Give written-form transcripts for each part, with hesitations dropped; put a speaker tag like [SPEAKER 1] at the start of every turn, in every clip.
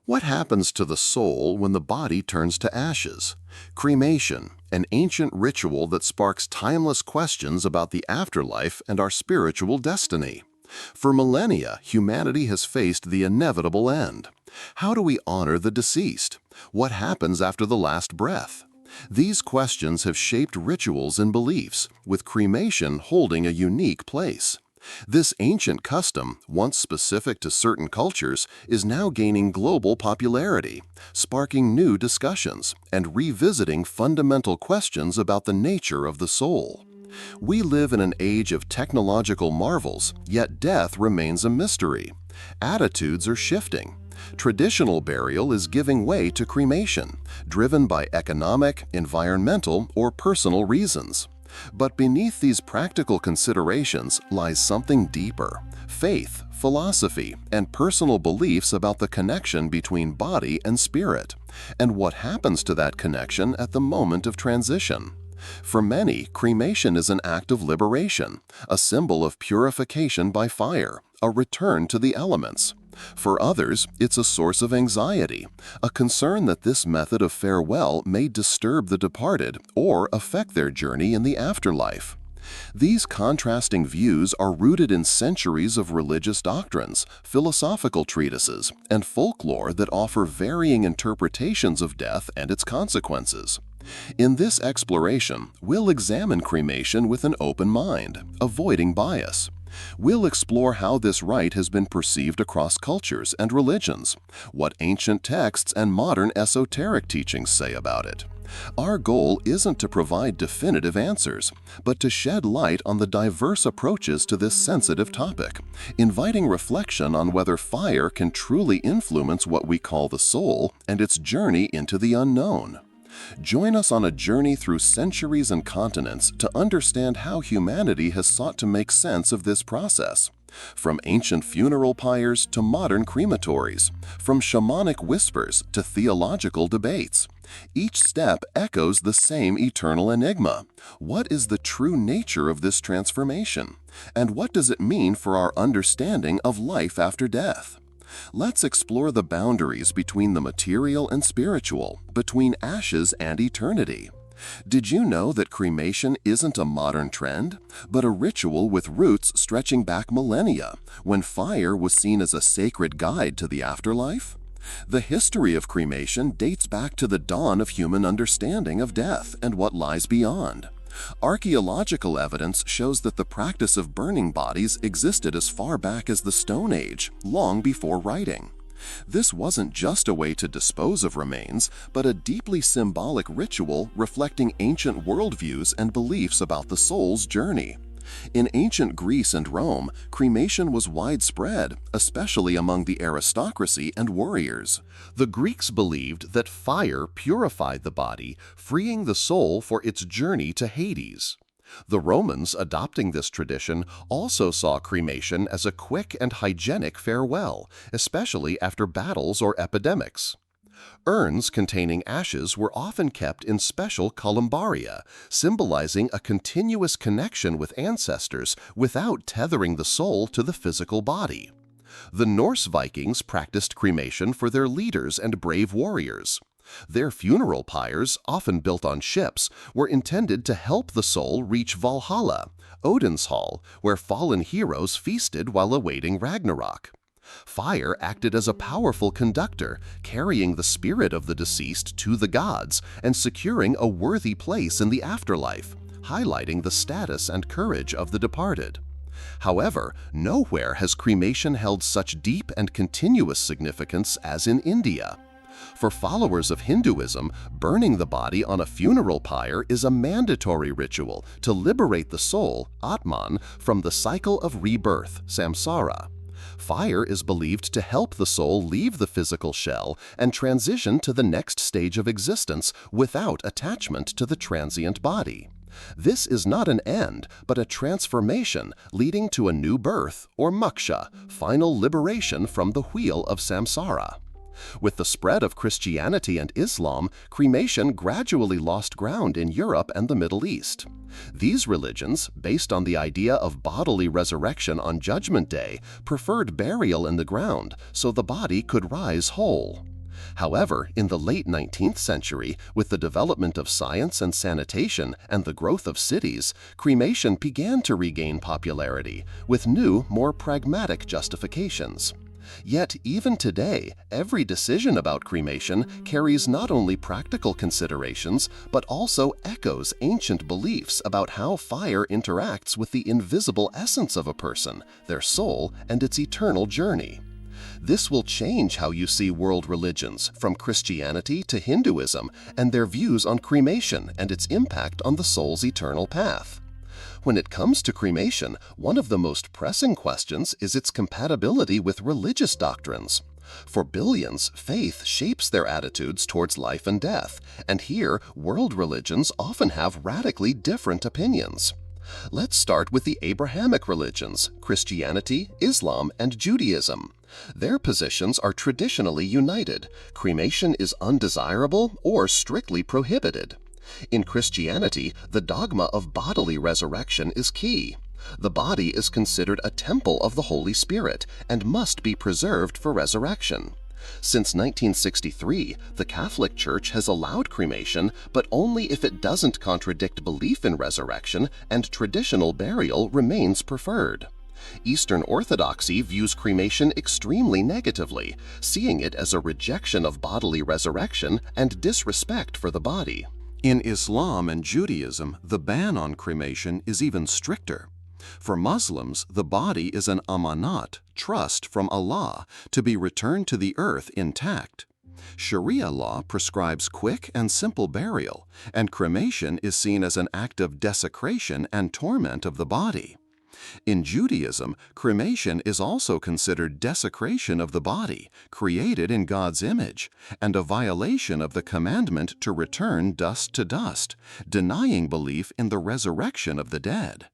[SPEAKER 1] What happens to the soul when the body turns to ashes? Cremation, an ancient ritual that sparks timeless questions about the afterlife and our spiritual destiny. For millennia, humanity has faced the inevitable end. How do we honor the deceased? What happens after the last breath? These questions have shaped rituals and beliefs, with cremation holding a unique place. This ancient custom, once specific to certain cultures, is now gaining global popularity, sparking new discussions, and revisiting fundamental questions about the nature of the soul. We live in an age of technological marvels, yet death remains a mystery. Attitudes are shifting. Traditional burial is giving way to cremation, driven by economic, environmental, or personal reasons. But beneath these practical considerations lies something deeper: faith, philosophy, and personal beliefs about the connection between body and spirit, and what happens to that connection at the moment of transition. For many, cremation is an act of liberation, a symbol of purification by fire, a return to the elements. For others, it's a source of anxiety, a concern that this method of farewell may disturb the departed or affect their journey in the afterlife. These contrasting views are rooted in centuries of religious doctrines, philosophical treatises, and folklore that offer varying interpretations of death and its consequences. In this exploration, we'll examine cremation with an open mind, avoiding bias. We'll explore how this rite has been perceived across cultures and religions, what ancient texts and modern esoteric teachings say about it. Our goal isn't to provide definitive answers, but to shed light on the diverse approaches to this sensitive topic, inviting reflection on whether fire can truly influence what we call the soul and its journey into the unknown. Join us on a journey through centuries and continents to understand how humanity has sought to make sense of this process. From ancient funeral pyres to modern crematories, from shamanic whispers to theological debates, each step echoes the same eternal enigma. What is the true nature of this transformation? And what does it mean for our understanding of life after death? Let's explore the boundaries between the material and spiritual, between ashes and eternity. Did you know that cremation isn't a modern trend, but a ritual with roots stretching back millennia, when fire was seen as a sacred guide to the afterlife? The history of cremation dates back to the dawn of human understanding of death and what lies beyond. Archaeological evidence shows that the practice of burning bodies existed as far back as the Stone Age, long before writing. This wasn't just a way to dispose of remains, but a deeply symbolic ritual reflecting ancient worldviews and beliefs about the soul's journey. In ancient Greece and Rome, cremation was widespread, especially among the aristocracy and warriors. The Greeks believed that fire purified the body, freeing the soul for its journey to Hades. The Romans, adopting this tradition, also saw cremation as a quick and hygienic farewell, especially after battles or epidemics. Urns containing ashes were often kept in special columbaria, symbolizing a continuous connection with ancestors without tethering the soul to the physical body. The Norse Vikings practiced cremation for their leaders and brave warriors. Their funeral pyres, often built on ships, were intended to help the soul reach Valhalla, Odin's hall, where fallen heroes feasted while awaiting Ragnarok. Fire acted as a powerful conductor, carrying the spirit of the deceased to the gods and securing a worthy place in the afterlife, highlighting the status and courage of the departed. However, nowhere has cremation held such deep and continuous significance as in India. For followers of Hinduism, burning the body on a funeral pyre is a mandatory ritual to liberate the soul, Atman, from the cycle of rebirth, samsara. Fire is believed to help the soul leave the physical shell and transition to the next stage of existence without attachment to the transient body. This is not an end, but a transformation leading to a new birth, or moksha, final liberation from the wheel of samsara. With the spread of Christianity and Islam, cremation gradually lost ground in Europe and the Middle East. These religions, based on the idea of bodily resurrection on Judgment Day, preferred burial in the ground so the body could rise whole. However, in the late 19th century, with the development of science and sanitation and the growth of cities, cremation began to regain popularity, with new, more pragmatic justifications. Yet, even today, every decision about cremation carries not only practical considerations, but also echoes ancient beliefs about how fire interacts with the invisible essence of a person, their soul, and its eternal journey. This will change how you see world religions, from Christianity to Hinduism, and their views on cremation and its impact on the soul's eternal path. When it comes to cremation, one of the most pressing questions is its compatibility with religious doctrines. For billions, faith shapes their attitudes towards life and death, and here, world religions often have radically different opinions. Let's start with the Abrahamic religions, Christianity, Islam, and Judaism. Their positions are traditionally united. Cremation is undesirable or strictly prohibited. In Christianity, the dogma of bodily resurrection is key. The body is considered a temple of the Holy Spirit and must be preserved for resurrection. Since 1963, the Catholic Church has allowed cremation, but only if it doesn't contradict belief in resurrection and traditional burial remains preferred. Eastern Orthodoxy views cremation extremely negatively, seeing it as a rejection of bodily resurrection and disrespect for the body. In Islam and Judaism, the ban on cremation is even stricter. For Muslims, the body is an amanat, trust from Allah, to be returned to the earth intact. Sharia law prescribes quick and simple burial, and cremation is seen as an act of desecration and torment of the body. In Judaism, cremation is also considered desecration of the body, created in God's image, and a violation of the commandment to return dust to dust, denying belief in the resurrection of the dead.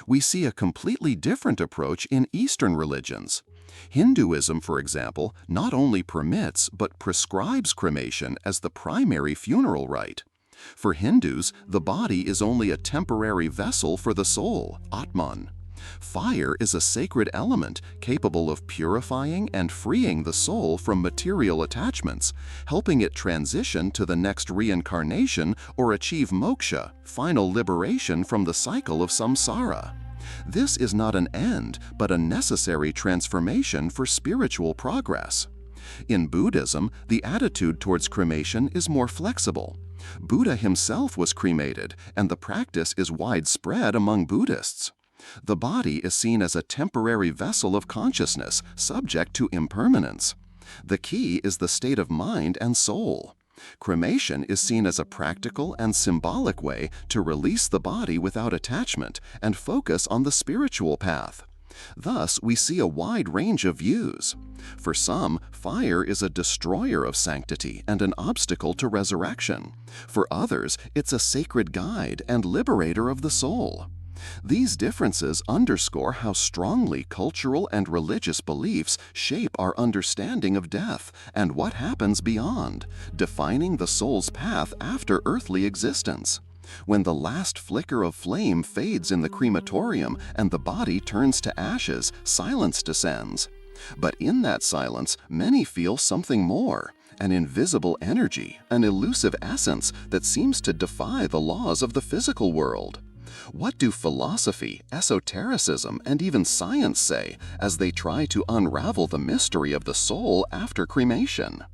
[SPEAKER 1] We see a completely different approach in Eastern religions. Hinduism, for example, not only permits but prescribes cremation as the primary funeral rite. For Hindus, the body is only a temporary vessel for the soul, Atman. Fire is a sacred element capable of purifying and freeing the soul from material attachments, helping it transition to the next reincarnation or achieve moksha, final liberation from the cycle of samsara. This is not an end, but a necessary transformation for spiritual progress. In Buddhism, the attitude towards cremation is more flexible. Buddha himself was cremated, and the practice is widespread among Buddhists. The body is seen as a temporary vessel of consciousness, subject to impermanence. The key is the state of mind and soul. Cremation is seen as a practical and symbolic way to release the body without attachment and focus on the spiritual path. Thus, we see a wide range of views. For some, fire is a destroyer of sanctity and an obstacle to resurrection. For others, it's a sacred guide and liberator of the soul. These differences underscore how strongly cultural and religious beliefs shape our understanding of death and what happens beyond, defining the soul's path after earthly existence. When the last flicker of flame fades in the crematorium and the body turns to ashes, silence descends. But in that silence, many feel something more, an invisible energy, an elusive essence that seems to defy the laws of the physical world. What do philosophy, esotericism, and even science say as they try to unravel the mystery of the soul after cremation?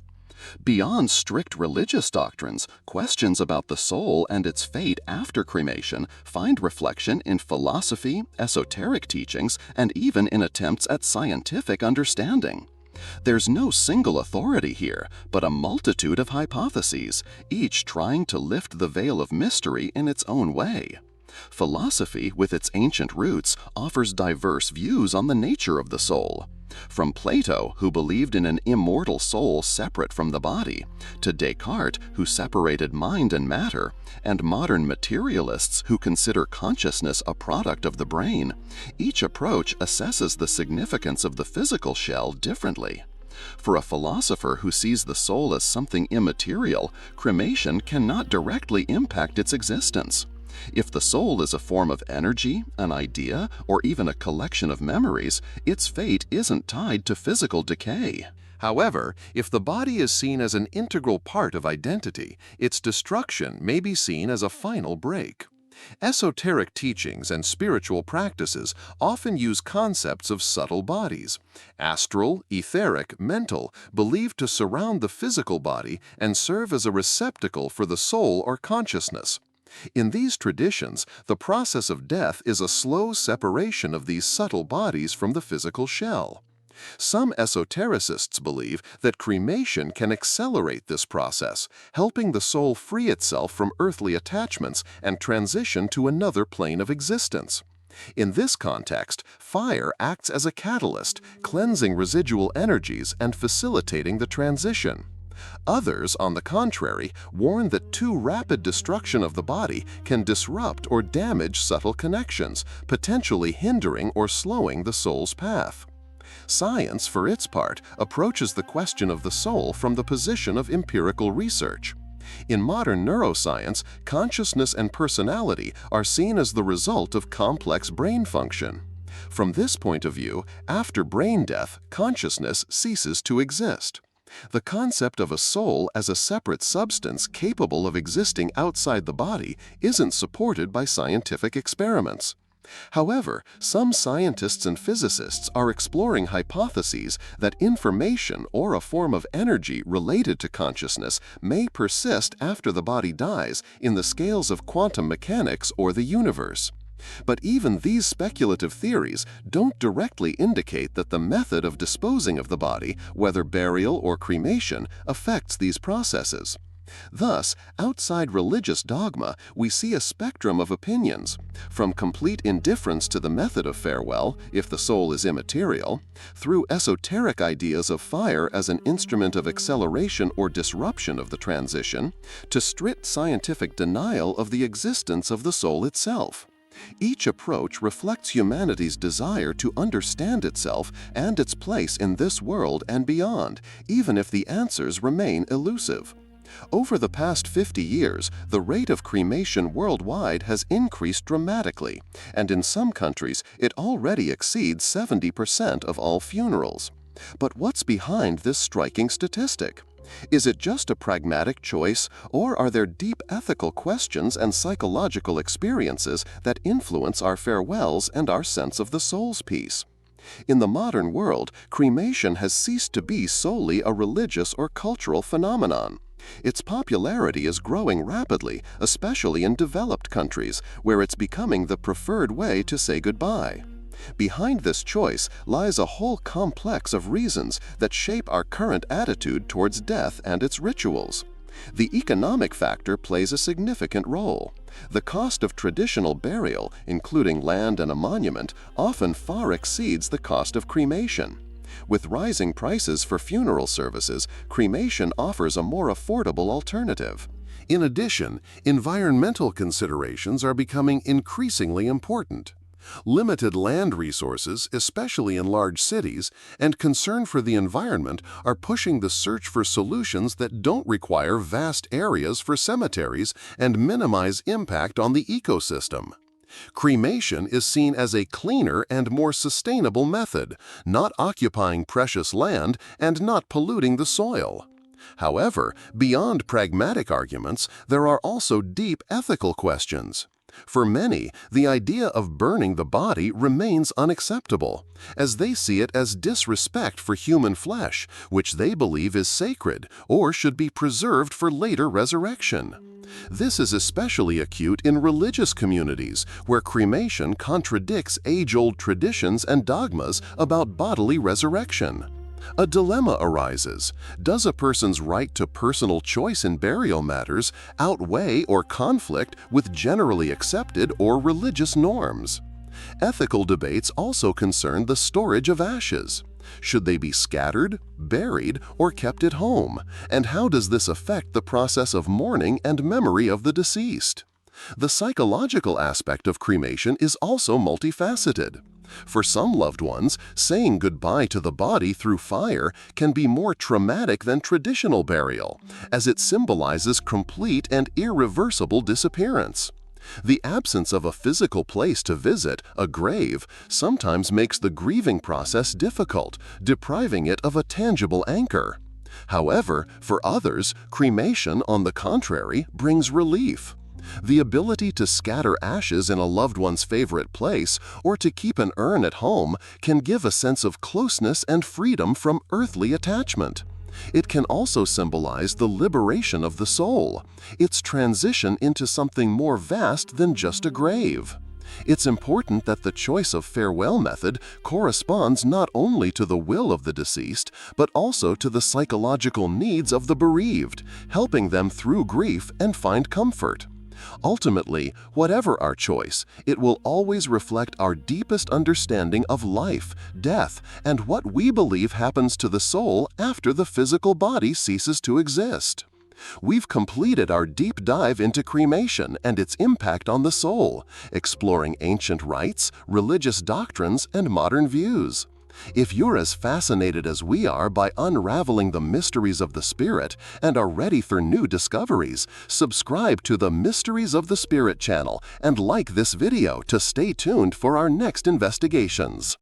[SPEAKER 1] Beyond strict religious doctrines, questions about the soul and its fate after cremation find reflection in philosophy, esoteric teachings, and even in attempts at scientific understanding. There's no single authority here, but a multitude of hypotheses, each trying to lift the veil of mystery in its own way. Philosophy, with its ancient roots, offers diverse views on the nature of the soul. From Plato, who believed in an immortal soul separate from the body, to Descartes, who separated mind and matter, and modern materialists who consider consciousness a product of the brain, each approach assesses the significance of the physical shell differently. For a philosopher who sees the soul as something immaterial, cremation cannot directly impact its existence. If the soul is a form of energy, an idea, or even a collection of memories, its fate isn't tied to physical decay. However, if the body is seen as an integral part of identity, its destruction may be seen as a final break. Esoteric teachings and spiritual practices often use concepts of subtle bodies, astral, etheric, mental, believed to surround the physical body and serve as a receptacle for the soul or consciousness. In these traditions, the process of death is a slow separation of these subtle bodies from the physical shell. Some esotericists believe that cremation can accelerate this process, helping the soul free itself from earthly attachments and transition to another plane of existence. In this context, fire acts as a catalyst, cleansing residual energies and facilitating the transition. Others, on the contrary, warn that too rapid destruction of the body can disrupt or damage subtle connections, potentially hindering or slowing the soul's path. Science, for its part, approaches the question of the soul from the position of empirical research. In modern neuroscience, consciousness and personality are seen as the result of complex brain function. From this point of view, after brain death, consciousness ceases to exist. The concept of a soul as a separate substance capable of existing outside the body isn't supported by scientific experiments. However, some scientists and physicists are exploring hypotheses that information or a form of energy related to consciousness may persist after the body dies in the scales of quantum mechanics or the universe. But even these speculative theories don't directly indicate that the method of disposing of the body, whether burial or cremation, affects these processes. Thus, outside religious dogma, we see a spectrum of opinions, from complete indifference to the method of farewell, if the soul is immaterial, through esoteric ideas of fire as an instrument of acceleration or disruption of the transition, to strict scientific denial of the existence of the soul itself. Each approach reflects humanity's desire to understand itself and its place in this world and beyond, even if the answers remain elusive. Over the past 50 years, the rate of cremation worldwide has increased dramatically, and in some countries it already exceeds 70% of all funerals. But what's behind this striking statistic? Is it just a pragmatic choice, or are there deep ethical questions and psychological experiences that influence our farewells and our sense of the soul's peace? In the modern world, cremation has ceased to be solely a religious or cultural phenomenon. Its popularity is growing rapidly, especially in developed countries, where it's becoming the preferred way to say goodbye. Behind this choice lies a whole complex of reasons that shape our current attitude towards death and its rituals. The economic factor plays a significant role. The cost of traditional burial, including land and a monument, often far exceeds the cost of cremation. With rising prices for funeral services, cremation offers a more affordable alternative. In addition, environmental considerations are becoming increasingly important. Limited land resources, especially in large cities, and concern for the environment are pushing the search for solutions that don't require vast areas for cemeteries and minimize impact on the ecosystem. Cremation is seen as a cleaner and more sustainable method, not occupying precious land and not polluting the soil. However, beyond pragmatic arguments, there are also deep ethical questions. For many, the idea of burning the body remains unacceptable, as they see it as disrespect for human flesh, which they believe is sacred or should be preserved for later resurrection. This is especially acute in religious communities, where cremation contradicts age-old traditions and dogmas about bodily resurrection. A dilemma arises. Does a person's right to personal choice in burial matters outweigh or conflict with generally accepted or religious norms? Ethical debates also concern the storage of ashes. Should they be scattered, buried, or kept at home? And how does this affect the process of mourning and memory of the deceased? The psychological aspect of cremation is also multifaceted. For some loved ones, saying goodbye to the body through fire can be more traumatic than traditional burial, as it symbolizes complete and irreversible disappearance. The absence of a physical place to visit, a grave, sometimes makes the grieving process difficult, depriving it of a tangible anchor. However, for others, cremation, on the contrary, brings relief. The ability to scatter ashes in a loved one's favorite place or to keep an urn at home can give a sense of closeness and freedom from earthly attachment. It can also symbolize the liberation of the soul, its transition into something more vast than just a grave. It's important that the choice of farewell method corresponds not only to the will of the deceased, but also to the psychological needs of the bereaved, helping them through grief and find comfort. Ultimately, whatever our choice, it will always reflect our deepest understanding of life, death, and what we believe happens to the soul after the physical body ceases to exist. We've completed our deep dive into cremation and its impact on the soul, exploring ancient rites, religious doctrines, and modern views. If you're as fascinated as we are by unraveling the mysteries of the Spirit and are ready for new discoveries, subscribe to the Mysteries of the Spirit channel and like this video to stay tuned for our next investigations.